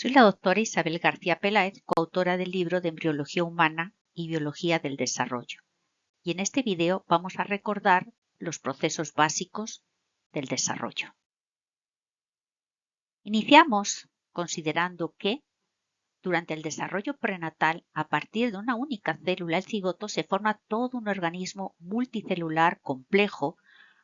Soy la doctora Isabel García Peláez, coautora del libro de Embriología Humana y Biología del Desarrollo. Y en este video vamos a recordar los procesos básicos del desarrollo. Iniciamos considerando que durante el desarrollo prenatal, a partir de una única célula, el cigoto, se forma todo un organismo multicelular complejo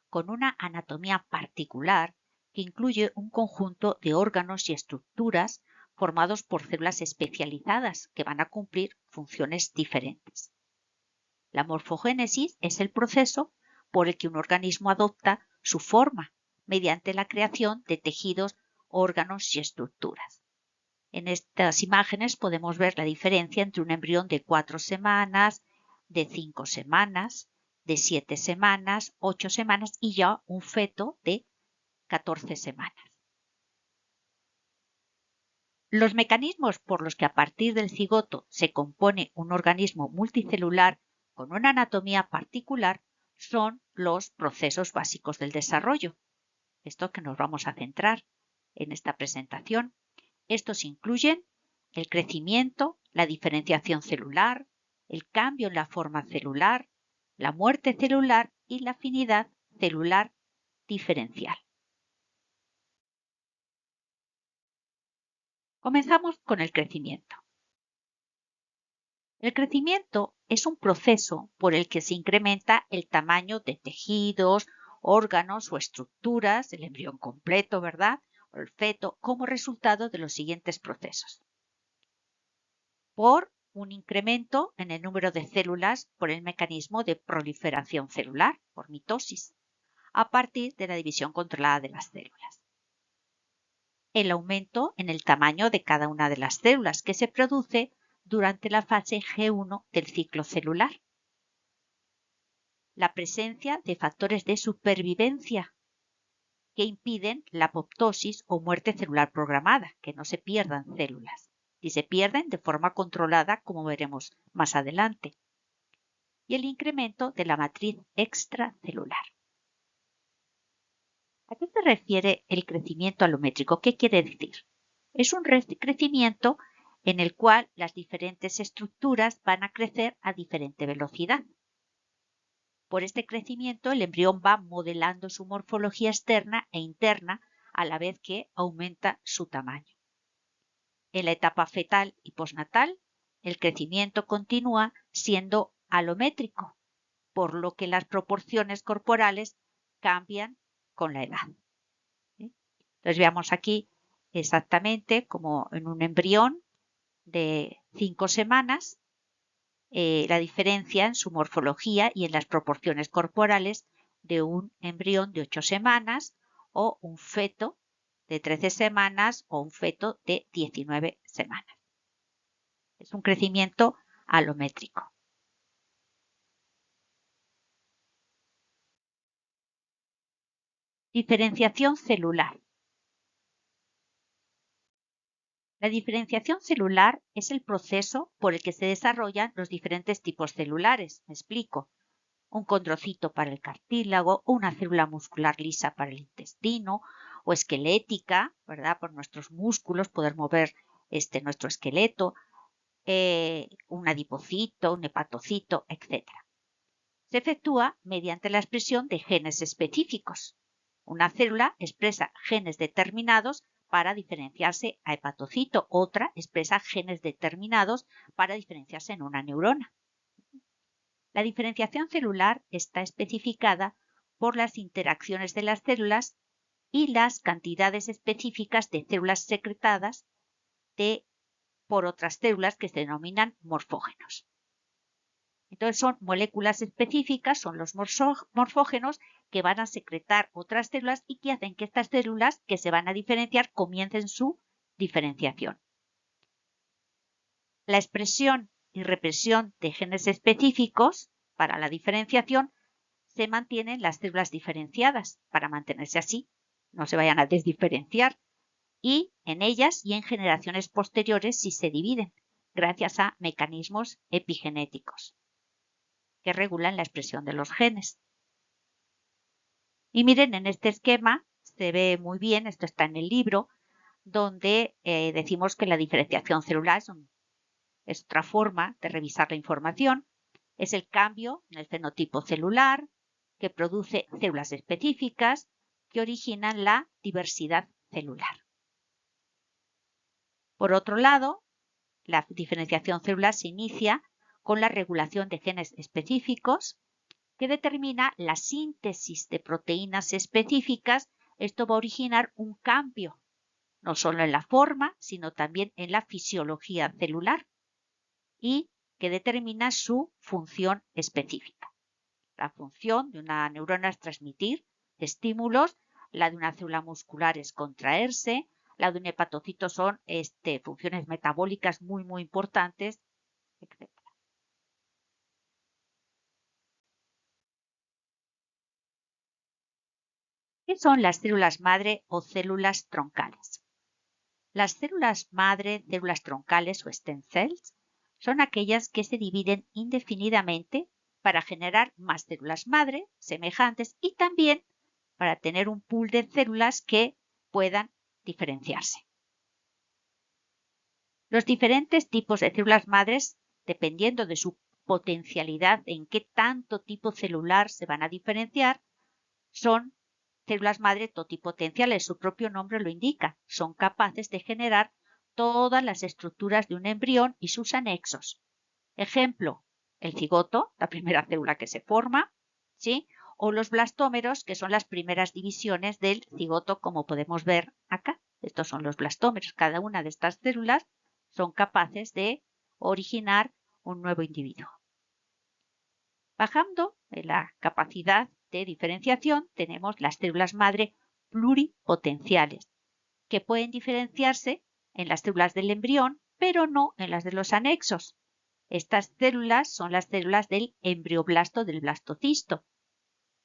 con una anatomía particular que incluye un conjunto de órganos y estructuras formados por células especializadas que van a cumplir funciones diferentes. La morfogénesis es el proceso por el que un organismo adopta su forma mediante la creación de tejidos, órganos y estructuras. En estas imágenes podemos ver la diferencia entre un embrión de 4 semanas, de 5 semanas, de 7 semanas, 8 semanas y ya un feto de 14 semanas. Los mecanismos por los que a partir del cigoto se compone un organismo multicelular con una anatomía particular son los procesos básicos del desarrollo. Esto que nos vamos a centrar en esta presentación. Estos incluyen el crecimiento, la diferenciación celular, el cambio en la forma celular, la muerte celular y la afinidad celular diferencial. Comenzamos con el crecimiento. El crecimiento es un proceso por el que se incrementa el tamaño de tejidos, órganos o estructuras, el embrión completo, ¿verdad? O el feto, como resultado de los siguientes procesos. Por un incremento en el número de células por el mecanismo de proliferación celular, por mitosis, a partir de la división controlada de las células. El aumento en el tamaño de cada una de las células que se produce durante la fase G1 del ciclo celular. La presencia de factores de supervivencia que impiden la apoptosis o muerte celular programada, que no se pierdan células, y se pierden de forma controlada, como veremos más adelante. Y el incremento de la matriz extracelular. ¿A qué se refiere el crecimiento alométrico? ¿Qué quiere decir? Es un crecimiento en el cual las diferentes estructuras van a crecer a diferente velocidad. Por este crecimiento, el embrión va modelando su morfología externa e interna a la vez que aumenta su tamaño. En la etapa fetal y postnatal, el crecimiento continúa siendo alométrico, por lo que las proporciones corporales cambian con la edad. Entonces veamos aquí exactamente como en un embrión de 5 semanas, la diferencia en su morfología y en las proporciones corporales de un embrión de 8 semanas o un feto de 13 semanas o un feto de 19 semanas. Es un crecimiento alométrico. Diferenciación celular. La diferenciación celular es el proceso por el que se desarrollan los diferentes tipos celulares. Me explico. Un condrocito para el cartílago, o una célula muscular lisa para el intestino, o esquelética, ¿verdad? Por nuestros músculos, poder mover nuestro esqueleto, un adipocito, un hepatocito, etc. Se efectúa mediante la expresión de genes específicos. Una célula expresa genes determinados para diferenciarse a hepatocito, otra expresa genes determinados para diferenciarse en una neurona. La diferenciación celular está especificada por las interacciones de las células y las cantidades específicas de células secretadas por otras células que se denominan morfógenos. Entonces son moléculas específicas, son los morfógenos que van a secretar otras células y que hacen que estas células que se van a diferenciar comiencen su diferenciación. La expresión y represión de genes específicos para la diferenciación se mantienen las células diferenciadas para mantenerse así, no se vayan a desdiferenciar, y en ellas y en generaciones posteriores si se dividen, gracias a mecanismos epigenéticos que regulan la expresión de los genes. Y miren, en este esquema se ve muy bien, esto está en el libro, donde decimos que la diferenciación celular es otra forma de revisar la información. Es el cambio en el fenotipo celular que produce células específicas que originan la diversidad celular. Por otro lado, la diferenciación celular se inicia con la regulación de genes específicos que determina la síntesis de proteínas específicas. Esto va a originar un cambio, no solo en la forma, sino también en la fisiología celular y que determina su función específica. La función de una neurona es transmitir estímulos, la de una célula muscular es contraerse, la de un hepatocito son funciones metabólicas muy importantes, etc. ¿Qué son las células madre o células troncales? Las células madre, células troncales o stem cells, son aquellas que se dividen indefinidamente para generar más células madre semejantes y también para tener un pool de células que puedan diferenciarse. Los diferentes tipos de células madres, dependiendo de su potencialidad en qué tanto tipo celular se van a diferenciar, son células madre totipotenciales, su propio nombre lo indica, son capaces de generar todas las estructuras de un embrión y sus anexos. Ejemplo, el cigoto, la primera célula que se forma, ¿sí? O los blastómeros, que son las primeras divisiones del cigoto, como podemos ver acá. Estos son los blastómeros. Cada una de estas células son capaces de originar un nuevo individuo. Bajando en la capacidad de diferenciación, tenemos las células madre pluripotenciales, que pueden diferenciarse en las células del embrión, pero no en las de los anexos. Estas células son las células del embrioblasto del blastocisto.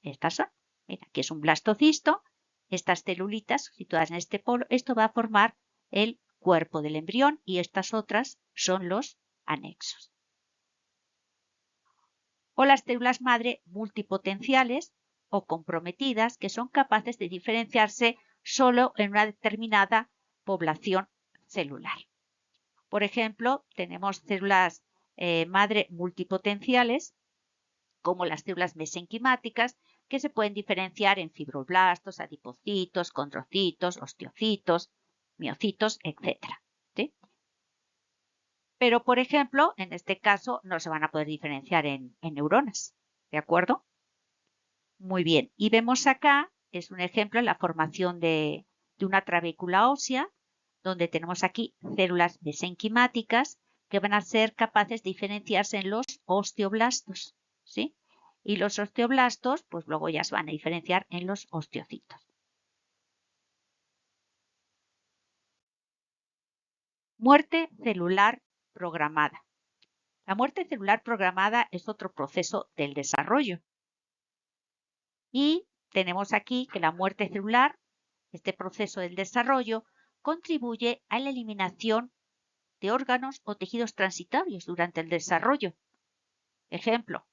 Estas son, mira, aquí es un blastocisto, estas celulitas situadas en este polo, esto va a formar el cuerpo del embrión y estas otras son los anexos. O las células madre multipotenciales o comprometidas que son capaces de diferenciarse solo en una determinada población celular. Por ejemplo, tenemos células madre multipotenciales como las células mesenquimáticas que se pueden diferenciar en fibroblastos, adipocitos, condrocitos, osteocitos, miocitos, etc. ¿Sí? Pero, por ejemplo, en este caso no se van a poder diferenciar en neuronas, ¿de acuerdo? Muy bien, y vemos acá, es un ejemplo en la formación de una trabécula ósea, donde tenemos aquí células mesenquimáticas que van a ser capaces de diferenciarse en los osteoblastos, ¿sí? Y los osteoblastos, pues luego ya se van a diferenciar en los osteocitos. Muerte celular programada. La muerte celular programada es otro proceso del desarrollo. Y tenemos aquí que la muerte celular, este proceso del desarrollo, contribuye a la eliminación de órganos o tejidos transitorios durante el desarrollo. Ejemplo,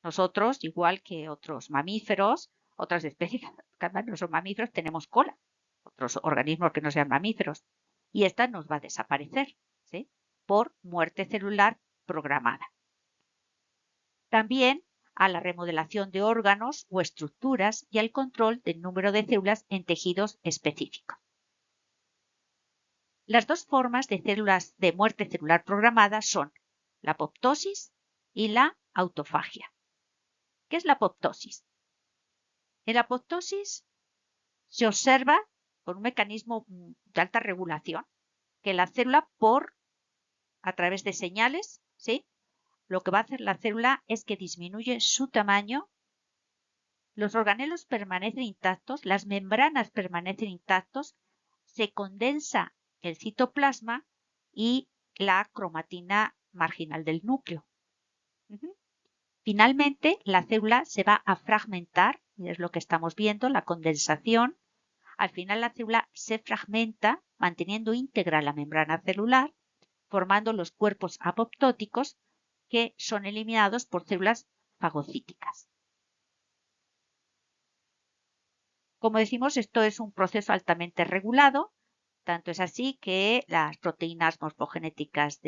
nosotros, igual que otros mamíferos, otras especies que no son mamíferos, tenemos cola, otros organismos que no sean mamíferos, y esta nos va a desaparecer, ¿sí? Por muerte celular programada. También a la remodelación de órganos o estructuras y al control del número de células en tejidos específicos. Las dos formas de células de muerte celular programada son la apoptosis y la autofagia. ¿Qué es la apoptosis? En la apoptosis se observa por un mecanismo de alta regulación que la célula a través de señales, ¿sí? Lo que va a hacer la célula es que disminuye su tamaño, los organelos permanecen intactos, las membranas permanecen intactos, se condensa el citoplasma y la cromatina marginal del núcleo. Finalmente, la célula se va a fragmentar, y es lo que estamos viendo, la condensación. Al final, la célula se fragmenta, manteniendo íntegra la membrana celular, formando los cuerpos apoptóticos que son eliminados por células fagocíticas. Como decimos, esto es un proceso altamente regulado Tanto es así que las proteínas morfogenéticas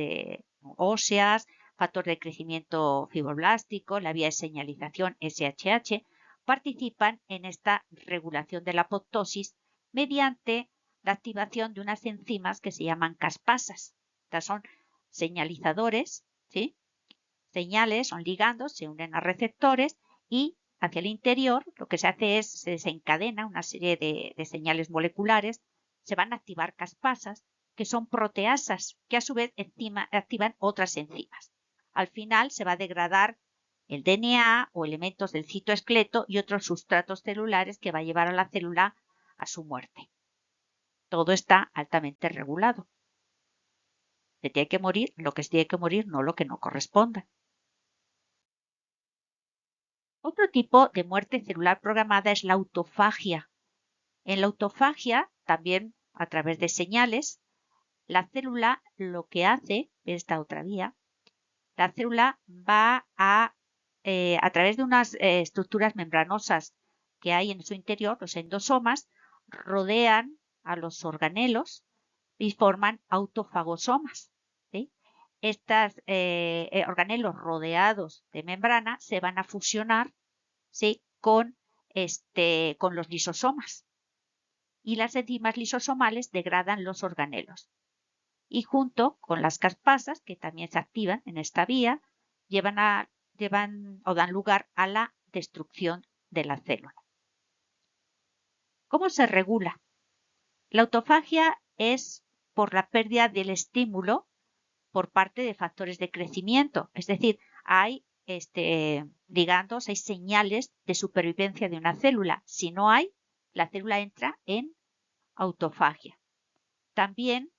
óseas, factor de crecimiento fibroblástico, la vía de señalización SHH, participan en esta regulación de la apoptosis mediante la activación de unas enzimas que se llaman caspasas. Estas son señalizadores, ¿sí? Señales, son ligandos, se unen a receptores y hacia el interior lo que se hace es se desencadena una serie de señales moleculares, se van a activar caspasas que son proteasas que a su vez activan otras enzimas. Al final se va a degradar el DNA o elementos del citoesqueleto y otros sustratos celulares que va a llevar a la célula a su muerte. Todo está altamente regulado. Se tiene que morir lo que se tiene que morir, no lo que no corresponda. Otro tipo de muerte celular programada es la autofagia. En la autofagia, también a través de señales, la célula lo que hace, esta otra vía, la célula va a través de unas estructuras membranosas que hay en su interior, los endosomas, rodean a los organelos y forman autofagosomas. ¿Sí? Estos organelos rodeados de membrana se van a fusionar, ¿sí? con los lisosomas. Y las enzimas lisosomales degradan los organelos. Y junto con las caspasas, que también se activan en esta vía, dan lugar a la destrucción de la célula. ¿Cómo se regula? La autofagia es por la pérdida del estímulo por parte de factores de crecimiento, es decir, hay ligandos, hay señales de supervivencia de una célula. Si no hay, la célula entra en autofagia. También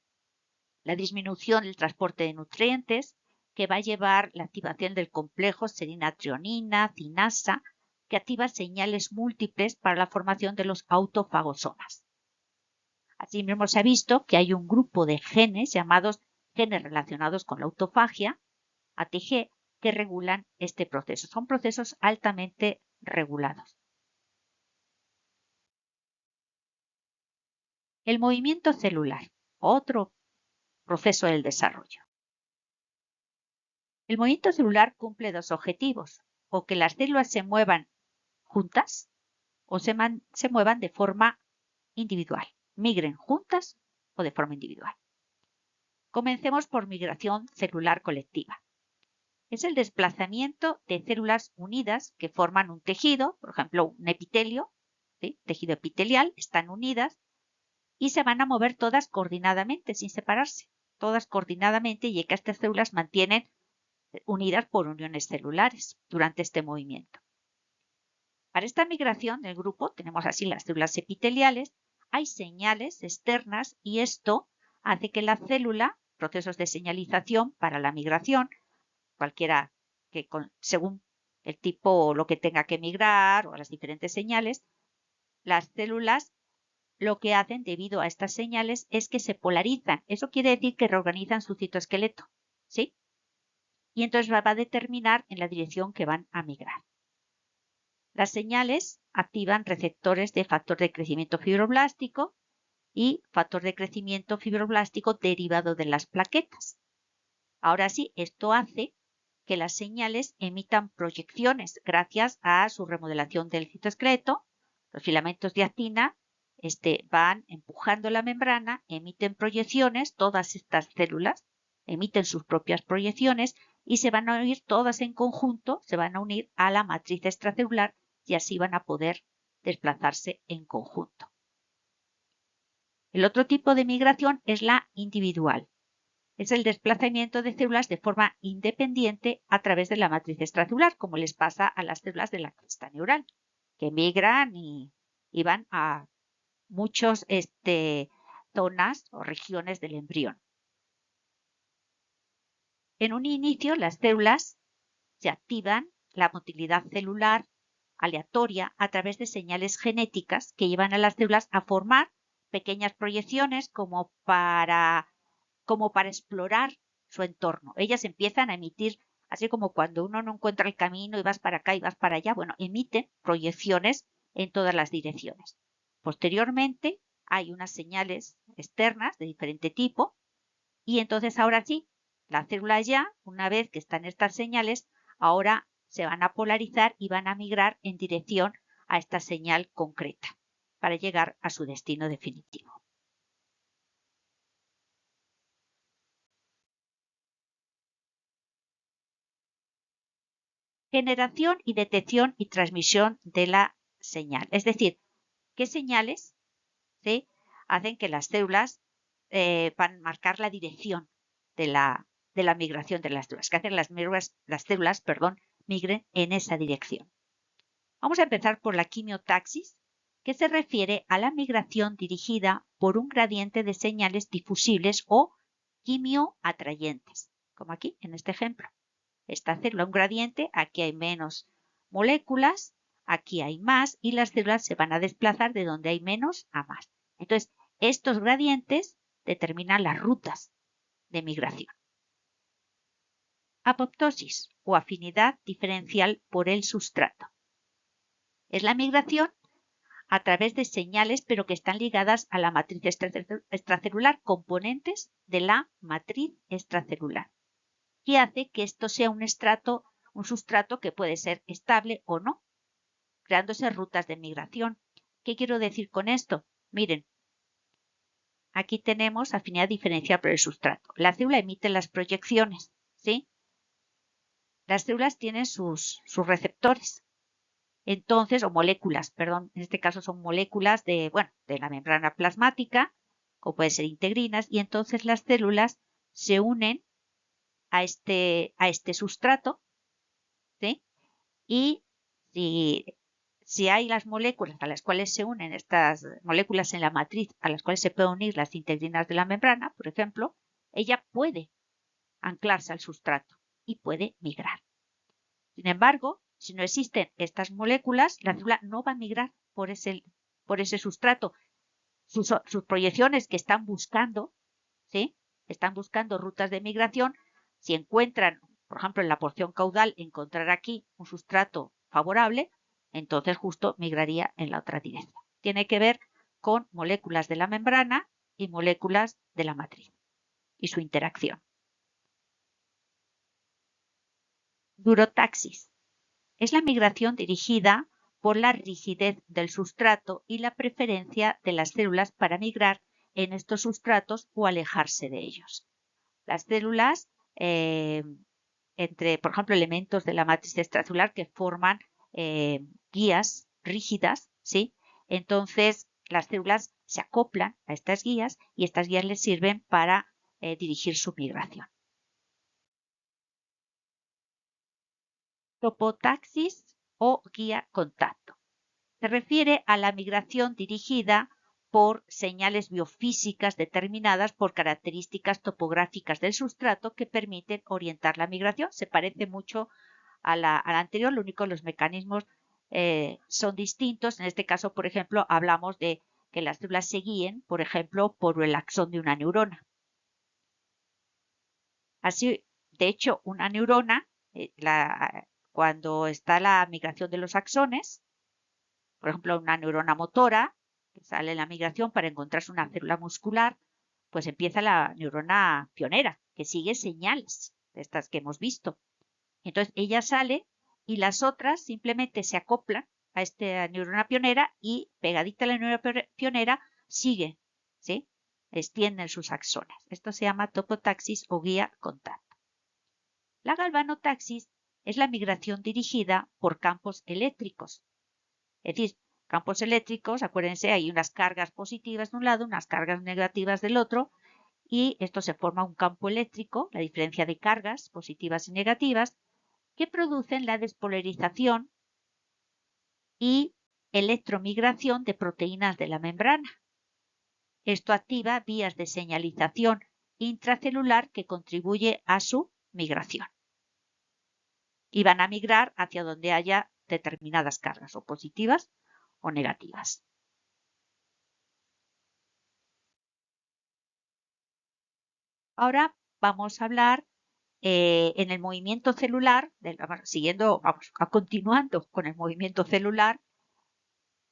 la disminución del transporte de nutrientes, que va a llevar la activación del complejo serina-trionina, cinasa, que activa señales múltiples para la formación de los autofagosomas. Asimismo, se ha visto que hay un grupo de genes llamados genes relacionados con la autofagia, ATG, que regulan este proceso. Son procesos altamente regulados. El movimiento celular, otro proceso del desarrollo. El movimiento celular cumple dos objetivos, o que las células se muevan juntas o se muevan de forma individual, migren juntas o de forma individual. Comencemos por migración celular colectiva. Es el desplazamiento de células unidas que forman un tejido, por ejemplo, un epitelio, ¿sí? Tejido epitelial, están unidas y se van a mover todas coordinadamente, sin separarse, todas coordinadamente, y que estas células mantienen unidas por uniones celulares durante este movimiento. Para esta migración del grupo, tenemos así las células epiteliales, hay señales externas y esto hace que la célula, procesos de señalización para la migración, cualquiera que según el tipo o lo que tenga que migrar o las diferentes señales, las células lo que hacen debido a estas señales es que se polarizan. Eso quiere decir que reorganizan su citoesqueleto, ¿sí? Y entonces va a determinar en la dirección que van a migrar. Las señales activan receptores de factor de crecimiento fibroblástico y factor de crecimiento fibroblástico derivado de las plaquetas. Ahora sí, esto hace que las señales emitan proyecciones gracias a su remodelación del citoesqueleto. Los filamentos de actina van empujando la membrana, emiten proyecciones, todas estas células emiten sus propias proyecciones y se van a unir todas en conjunto, se van a unir a la matriz extracelular y así van a poder desplazarse en conjunto. El otro tipo de migración es la individual. Es el desplazamiento de células de forma independiente a través de la matriz extracelular, como les pasa a las células de la cresta neural, que migran y van a muchas zonas o regiones del embrión. En un inicio, las células se activan la motilidad celular aleatoria a través de señales genéticas que llevan a las células a formar pequeñas proyecciones como para explorar su entorno. Ellas empiezan a emitir, así como cuando uno no encuentra el camino y vas para acá y vas para allá, bueno, emiten proyecciones en todas las direcciones. Posteriormente, hay unas señales externas de diferente tipo y entonces ahora sí, las células ya, una vez que están estas señales, ahora se van a polarizar y van a migrar en dirección a esta señal concreta para llegar a su destino definitivo. Generación y detección y transmisión de la señal. Es decir, qué señales, ¿sí?, hacen que las células van a marcar la dirección de la migración de las células, que hacen las células migren en esa dirección. Vamos a empezar por la quimiotaxis, que se refiere a la migración dirigida por un gradiente de señales difusibles o quimioatrayentes, como aquí en este ejemplo. Esta célula, un gradiente, aquí hay menos moléculas, aquí hay más y las células se van a desplazar de donde hay menos a más. Entonces, estos gradientes determinan las rutas de migración. Apoptosis o afinidad diferencial por el sustrato. Es la migración a través de señales, pero que están ligadas a la matriz extracelular, componentes de la matriz extracelular, y hace que esto sea un sustrato que puede ser estable o no, creándose rutas de migración. ¿Qué quiero decir con esto? Miren, aquí tenemos afinidad diferencial por el sustrato. La célula emite las proyecciones, ¿sí? Las células tienen sus receptores. Entonces, o moléculas, perdón, en este caso son moléculas de la membrana plasmática, o pueden ser integrinas, y entonces las células se unen a este sustrato, ¿sí? Y si hay las moléculas a las cuales se unen estas moléculas en la matriz, a las cuales se pueden unir las integrinas de la membrana, por ejemplo, ella puede anclarse al sustrato y puede migrar. Sin embargo, si no existen estas moléculas, la célula no va a migrar por ese sustrato. Sus proyecciones que están buscando, ¿sí?, están buscando rutas de migración. Si encuentran, por ejemplo, en la porción caudal, encontrar aquí un sustrato favorable, entonces justo migraría en la otra dirección. Tiene que ver con moléculas de la membrana y moléculas de la matriz y su interacción. Durotaxis. Es la migración dirigida por la rigidez del sustrato y la preferencia de las células para migrar en estos sustratos o alejarse de ellos. Las células, entre, por ejemplo, elementos de la matriz extracelular que forman guías rígidas, ¿sí? Entonces, las células se acoplan a estas guías y estas guías les sirven para dirigir su migración. Topotaxis o guía contacto. Se refiere a la migración dirigida por señales biofísicas determinadas por características topográficas del sustrato que permiten orientar la migración. Se parece mucho a la anterior, lo único que los mecanismos son distintos. En este caso, por ejemplo, hablamos de que las células se guíen, por ejemplo, por el axón de una neurona. Así, de hecho, una neurona, cuando está la migración de los axones, por ejemplo, una neurona motora, que sale en la migración para encontrarse una célula muscular, pues empieza la neurona pionera, que sigue señales de estas que hemos visto. Entonces, ella sale y las otras simplemente se acoplan a esta neurona pionera y pegadita a la neurona pionera sigue, ¿sí?, extienden sus axones. Esto se llama topotaxis o guía contacto. La galvanotaxis es la migración dirigida por campos eléctricos. Es decir, campos eléctricos, acuérdense, hay unas cargas positivas de un lado, unas cargas negativas del otro, y esto se forma un campo eléctrico, la diferencia de cargas positivas y negativas, que producen la despolarización y electromigración de proteínas de la membrana. Esto activa vías de señalización intracelular que contribuye a su migración. Y van a migrar hacia donde haya determinadas cargas, o positivas o negativas. Ahora vamos a hablar en el movimiento celular, continuando con el movimiento celular,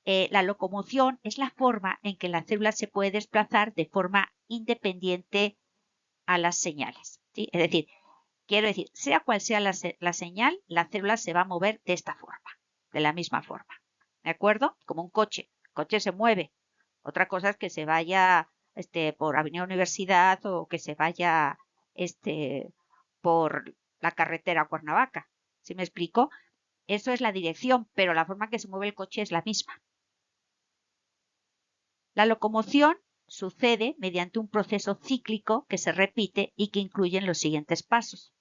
la locomoción es la forma en que la célula se puede desplazar de forma independiente a las señales, ¿sí? Es decir, quiero decir, sea cual sea la señal, la célula se va a mover de esta forma, de la misma forma, ¿de acuerdo? Como un coche. El coche se mueve. Otra cosa es que se vaya por Avenida Universidad o que se vaya por la carretera Cuernavaca. ¿Sí me explico? Eso es la dirección, pero la forma en que se mueve el coche es la misma. La locomoción sucede mediante un proceso cíclico que se repite y que incluye los siguientes pasos.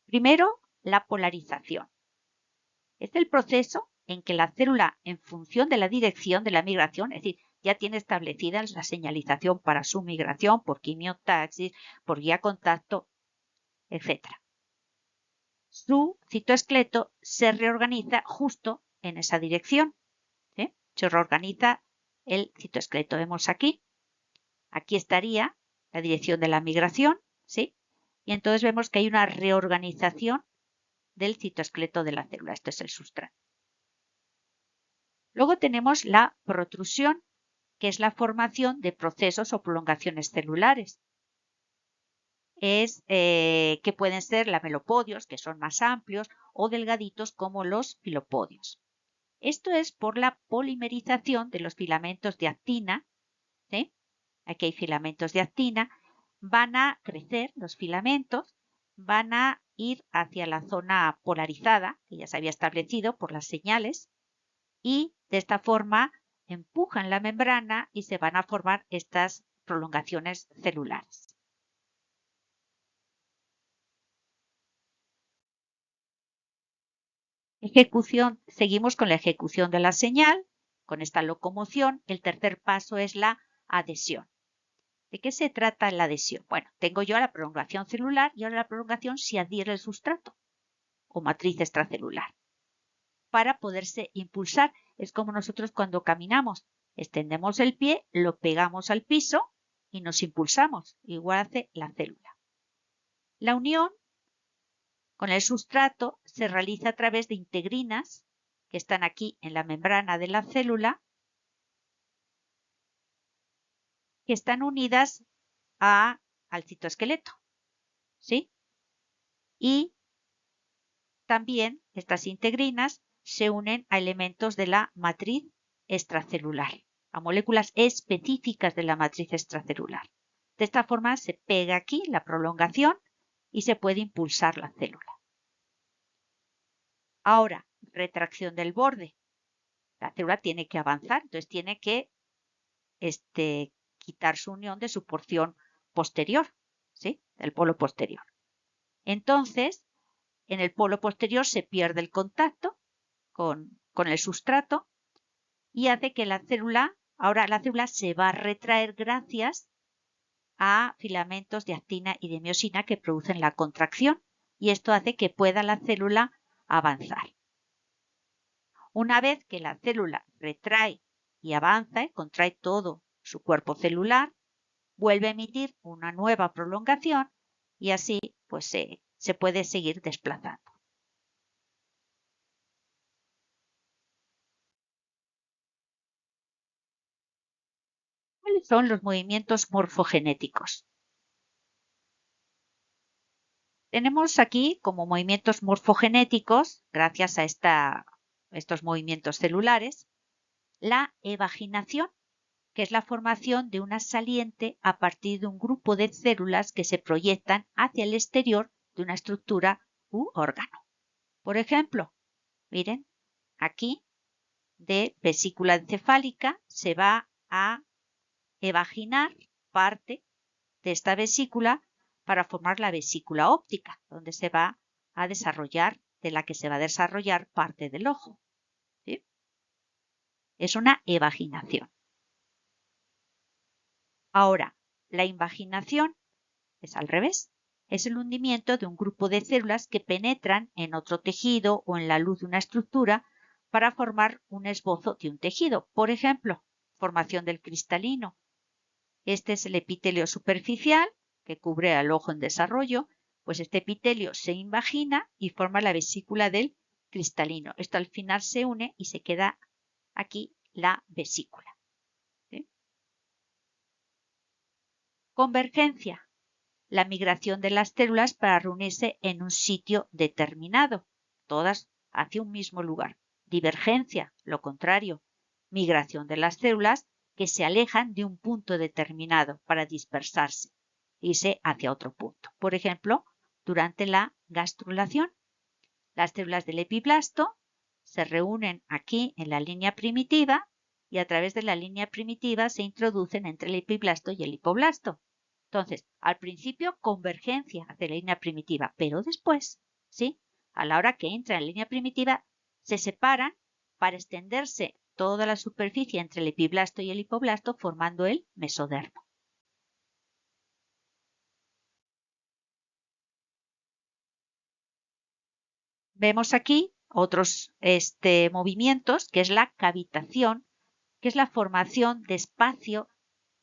Primero, la polarización. Es el proceso en que la célula, en función de la dirección de la migración, es decir, ya tiene establecida la señalización para su migración por quimiotaxis, por guía contacto, etc. Su citoesqueleto se reorganiza justo en esa dirección. ¿Sí? Se reorganiza el citoesqueleto. Vemos aquí estaría la dirección de la migración, ¿sí? Y entonces vemos que hay una reorganización del citoesqueleto de la célula. Esto es el sustrato. Luego tenemos la protrusión, que es la formación de procesos o prolongaciones celulares. Que pueden ser lamelopodios, que son más amplios, o delgaditos como los filopodios. Esto es por la polimerización de los filamentos de actina, ¿sí? Aquí hay filamentos de actina, van a crecer los filamentos, van a ir hacia la zona polarizada, que ya se había establecido por las señales, y de esta forma empujan la membrana y se van a formar estas prolongaciones celulares. Seguimos con la ejecución de la señal, con esta locomoción. El tercer paso es la adhesión. ¿De qué se trata la adhesión? Bueno, tengo yo la prolongación celular y ahora la prolongación se adhiere al sustrato o matriz extracelular para poderse impulsar. Es como nosotros cuando caminamos, extendemos el pie, lo pegamos al piso y nos impulsamos. Igual hace la célula. La unión con el sustrato se realiza a través de integrinas que están aquí en la membrana de la célula, que están unidas al citoesqueleto, ¿sí? Y también estas integrinas se unen a elementos de la matriz extracelular, a moléculas específicas de la matriz extracelular. De esta forma se pega aquí la prolongación y se puede impulsar la célula. Ahora, retracción del borde. La célula tiene que avanzar, entonces tiene que quitar su unión de su porción posterior, ¿sí? Del polo posterior. Entonces, en el polo posterior se pierde el contacto con el sustrato y hace que ahora la célula se va a retraer gracias a filamentos de actina y de miosina que producen la contracción y esto hace que pueda la célula avanzar. Una vez que la célula retrae y avanza y contrae todo su cuerpo celular, vuelve a emitir una nueva prolongación y así pues se puede seguir desplazando. ¿Cuáles son los movimientos morfogenéticos? Tenemos aquí como movimientos morfogenéticos, gracias a estos movimientos celulares, la evaginación, que es la formación de una saliente a partir de un grupo de células que se proyectan hacia el exterior de una estructura u órgano. Por ejemplo, miren, aquí de vesícula encefálica se va a evaginar parte de esta vesícula para formar la vesícula óptica, donde se va a desarrollar, de la que se va a desarrollar parte del ojo. ¿Sí? Es una evaginación. Ahora, la invaginación es al revés. Es el hundimiento de un grupo de células que penetran en otro tejido o en la luz de una estructura para formar un esbozo de un tejido. Por ejemplo, formación del cristalino. Este es el epitelio superficial que cubre al ojo en desarrollo, pues este epitelio se invagina y forma la vesícula del cristalino. Esto al final se une y se queda aquí la vesícula. ¿Sí? Convergencia. La migración de las células para reunirse en un sitio determinado, todas hacia un mismo lugar. Divergencia, lo contrario. Migración de las células que se alejan de un punto determinado para dispersarse, irse hacia otro punto. Por ejemplo, durante la gastrulación, las células del epiblasto se reúnen aquí en la línea primitiva y a través de la línea primitiva se introducen entre el epiblasto y el hipoblasto. Entonces, al principio convergencia hacia la línea primitiva, pero después, ¿sí? A la hora que entra en la línea primitiva, se separan para extenderse toda la superficie entre el epiblasto y el hipoblasto formando el mesodermo. Vemos aquí otros movimientos, que es la cavitación, que es la formación de espacio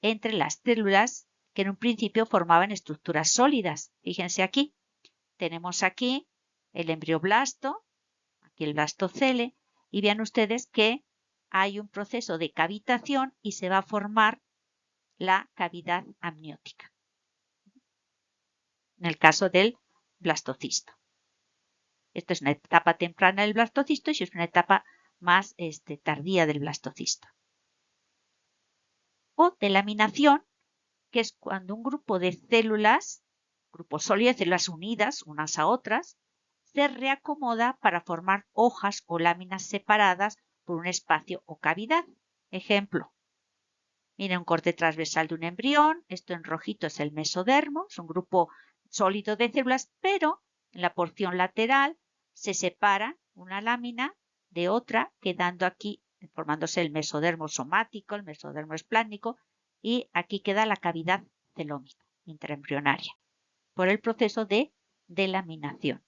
entre las células que en un principio formaban estructuras sólidas. Fíjense aquí, tenemos aquí el embrioblasto, aquí el blastocele, y vean ustedes que hay un proceso de cavitación y se va a formar la cavidad amniótica, en el caso del blastocisto. Esta es una etapa temprana del blastocisto y es una etapa más tardía del blastocisto. O delaminación, que es cuando un grupo de células, grupo sólido de células unidas unas a otras, se reacomoda para formar hojas o láminas separadas por un espacio o cavidad. Ejemplo, miren un corte transversal de un embrión, esto en rojito es el mesodermo, es un grupo sólido de células, pero en la porción lateral se separa una lámina de otra, quedando aquí, formándose el mesodermo somático, el mesodermo esplánico, y aquí queda la cavidad celómica intraembrionaria por el proceso de delaminación.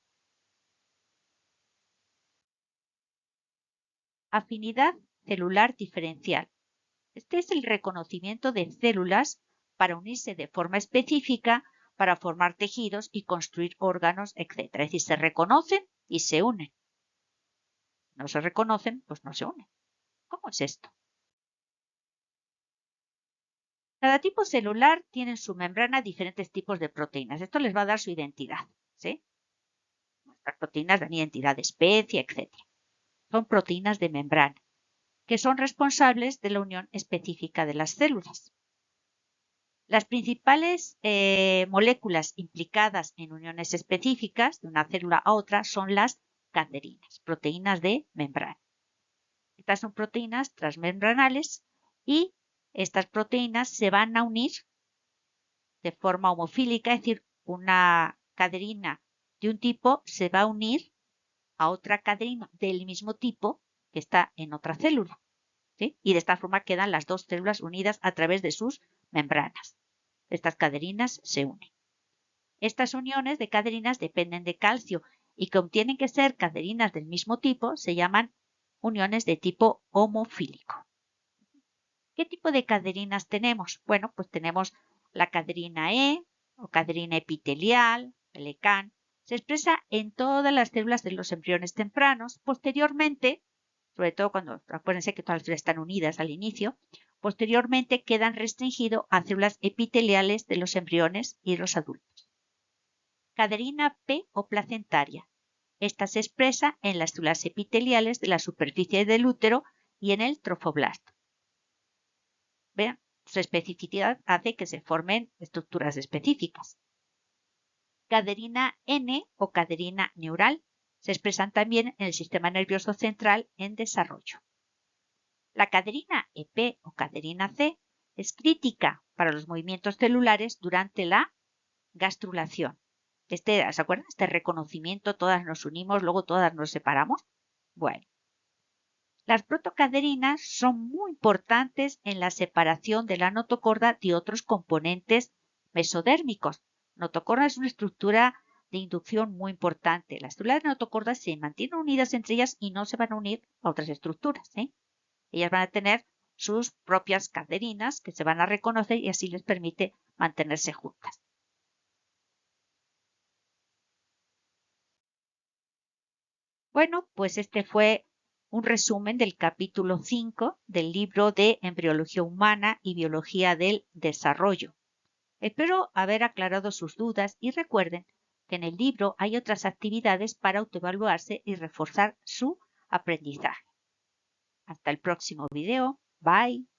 Afinidad celular diferencial. Este es el reconocimiento de células para unirse de forma específica para formar tejidos y construir órganos, etc. Es decir, se reconocen y se unen. No se reconocen, pues no se unen. ¿Cómo es esto? Cada tipo celular tiene en su membrana diferentes tipos de proteínas. Esto les va a dar su identidad, ¿sí? Las proteínas dan identidad de especie, etc. Son proteínas de membrana, que son responsables de la unión específica de las células. Las principales moléculas implicadas en uniones específicas de una célula a otra son las caderinas, proteínas de membrana. Estas son proteínas transmembranales y estas proteínas se van a unir de forma homofílica, es decir, una caderina de un tipo se va a unir a otra caderina del mismo tipo que está en otra célula, ¿sí? Y de esta forma quedan las dos células unidas a través de sus membranas. Estas caderinas se unen. Estas uniones de caderinas dependen de calcio y como tienen que ser caderinas del mismo tipo, se llaman uniones de tipo homofílico. ¿Qué tipo de caderinas tenemos? Bueno, pues tenemos la caderina E o caderina epitelial, el ECAN. Se expresa en todas las células de los embriones tempranos. Posteriormente, sobre todo cuando, acuérdense que todas las células están unidas al inicio, posteriormente quedan restringidos a células epiteliales de los embriones y los adultos. Caderina P o placentaria. Esta se expresa en las células epiteliales de la superficie del útero y en el trofoblasto. Vean, su especificidad hace que se formen estructuras específicas. Caderina N o caderina neural se expresan también en el sistema nervioso central en desarrollo. La caderina EP o caderina C es crítica para los movimientos celulares durante la gastrulación. ¿Se acuerdan? Este reconocimiento, todas nos unimos, luego todas nos separamos. Bueno, las protocaderinas son muy importantes en la separación de la notocorda de otros componentes mesodérmicos. Notocorda es una estructura de inducción muy importante. Las células de notocorda se mantienen unidas entre ellas y no se van a unir a otras estructuras, ¿sí? Ellas van a tener sus propias caderinas que se van a reconocer y así les permite mantenerse juntas. Bueno, pues este fue un resumen del capítulo 5 del libro de Embriología Humana y Biología del Desarrollo. Espero haber aclarado sus dudas y recuerden que en el libro hay otras actividades para autoevaluarse y reforzar su aprendizaje. Hasta el próximo video. Bye.